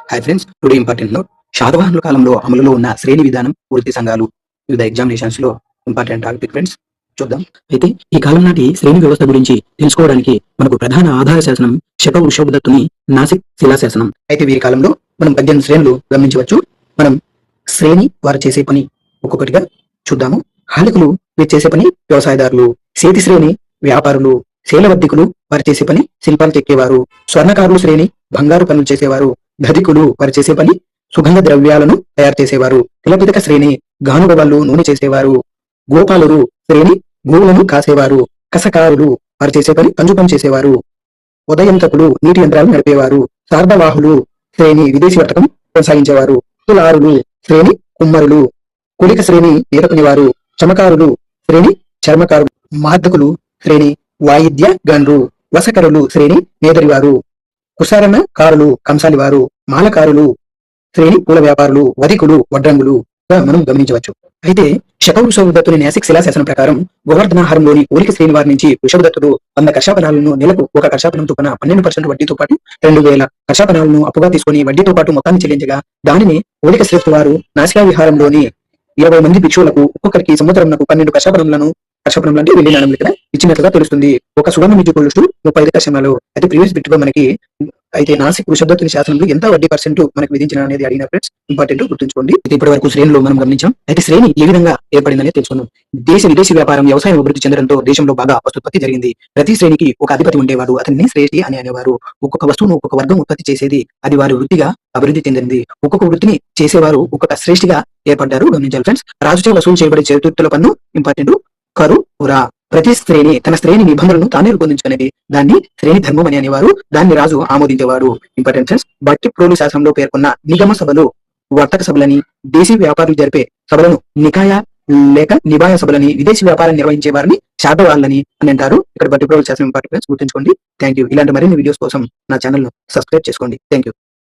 Hi friends, today important note. శాతవాహనుల కాలంలో అమలులో ఉన్న శ్రేణి విధానం, వృత్తి సంఘాలు వివిధ ఎగ్జామినేషన్స్ లో ఇంపార్టెంట్ టాపిక్ ఫ్రెండ్స్. చూద్దాం. అయితే ఈ కాలం నాటి శ్రేణి వ్యవస్థ గురించి తెలుసుకోవడానికి మనకు ప్రధాన ఆధార శాసనం శకవృషభదత్తుని నాసిక్ శిలాశాసనం. అయితే వీరి కాలంలో మనం 18 శ్రేణులు గమనించవచ్చు. మనం శ్రేణి వారు చేసే పని ఒక్కొక్కటిగా చూద్దాము. హాలికులు వీరు చేసే పని వ్యవసాయదారులు, సేతి శ్రేణి వ్యాపారులు, శైలవర్ధికులు వారు చేసే పని శిల్పాలు చెక్కేవారు, స్వర్ణకారులు శ్రేణి బంగారు పనులు చేసేవారు, గధికులు వారు చేసే పని సుగంధ ద్రవ్యాలను తయారు చేసేవారు, తిలపిదక శ్రేణి గానుగవాళ్ళు నూనె చేసేవారు, గోపాలురు శ్రేణి గోవులను కాసేవారు, కసకారులు వారు చేసే పని పంజు పని చేసేవారు, ఉదయంతకులు నీటి యంత్రాలు నడిపేవారు, శార్దవాహులు శ్రేణి విదేశీ వర్తకం కొనసాగించేవారు, తులారులు శ్రేణి కుమ్మరులు, కులిక శ్రేణి నేరకునివారు, చమకారులు శ్రేణి చర్మకారులు, మార్దకులు శ్రేణి వాయిద్య గణులు, వసకరులు శ్రేణి నేదరివారు, కుసరణకారులు కంసాలివారు, మాలకారులు శ్రేణి పూల వ్యాపారులు, వధికులు వడ్రంగులు మనం గమనించవచ్చు. అయితే శకవృషభదత్తుని నాసిక్ శిలాశాసనం ప్రకారం గోవర్ధనాహారంలోని కోరిక శ్రేణి వారి నుంచి వృషభదత్తుడు 100 కర్షాపనాలను నెలకు ఒక కర్షాపనం చొప్పున 12% వడ్డీతో పాటు 2000 కర్షాపనాలను అప్పుగా తీసుకుని వడ్డీతో పాటు మొత్తాన్ని చెల్లించగా దానిని కోరిక శ్రేష్ఠి వారు నాసికా విహారంలోని 20 మంది భిక్షువులకు ఒక్కొక్కరికి సముద్రంలో 12 కర్షాపనములను అంటే వెళ్లి నాణములు ఇక్కడ ఇచ్చినట్లుగా తెలుస్తుంది. ఒక సుగమ మిజుకులుస్తూ 35 కర్షణాలు. అయితే ప్రీవియస్ బిట్ గా మనకి అయితే నాసిక్ వృషభదత్తుని శాసనంలో ఎంత వడ్డీ పర్సెంట్ మనకి విధించిన అనేది అడిగిన ఫ్రెండ్స్, ఇంపార్టెంట్ గుర్తుంచుకోండి. ఇప్పటి వరకు శ్రేణులు మనం గమనించాం. అయితే శ్రేణి ఏ విధంగా ఏర్పడిందనే తెలుసుకుందాం. దేశ విదేశీ వ్యాపారం, వ్యవసాయం అభివృద్ధి చెందడంతో దేశంలో బాగా వస్తుత్పత్తి జరిగింది. ప్రతి శ్రేణికి ఒక అధిపతి ఉండేవాడు, అతన్ని శ్రేష్ఠి అని అనేవారు. ఒక్కొక్క వస్తువును ఒక్కొక్క వర్గం ఉత్పత్తి చేసేది, అది వారి వృత్తిగా అభివృద్ధి చెందింది. ఒక్కొక్క వృత్తిని చేసేవారు ఒక్కొక్క శ్రేష్ఠిగా ఏర్పడ్డారు. గమనించాలి ఫ్రెండ్స్. రాజుచే వసూలు చేయబడే చతుర్థుల పన్ను ఇంపార్టెంట్. కరు ఉరా. ప్రతి శ్రేణి తన శ్రేణి నిబంధనలను తానే రూపొందించుకునేది. దాన్ని శ్రేణి ధర్మం అని అనేవారు. దాన్ని రాజు ఆమోదించేవాడు. Important friends. బట్టి ప్రోలు శాసనంలో పేర్కొన్న నిగమ సభలు, వర్తక సభలని, దేశీ వ్యాపారులు జరిపే సభలను నికాయ లేక నిబాయ సభలని, విదేశీ వ్యాపారం నిర్వహించే వారిని శాతవాళ్ళని అని అంటారు. ఇక్కడ బట్టి ప్రోలు శాసనం ఇంపార్టెంట్ ఫ్రెండ్స్, గుర్తుంచుకోండి. Thank you. ఇలాంటి మరిన్ని వీడియోస్ కోసం నా ఛానల్ ను సబ్స్క్రైబ్ చేసుకోండి. Thank you.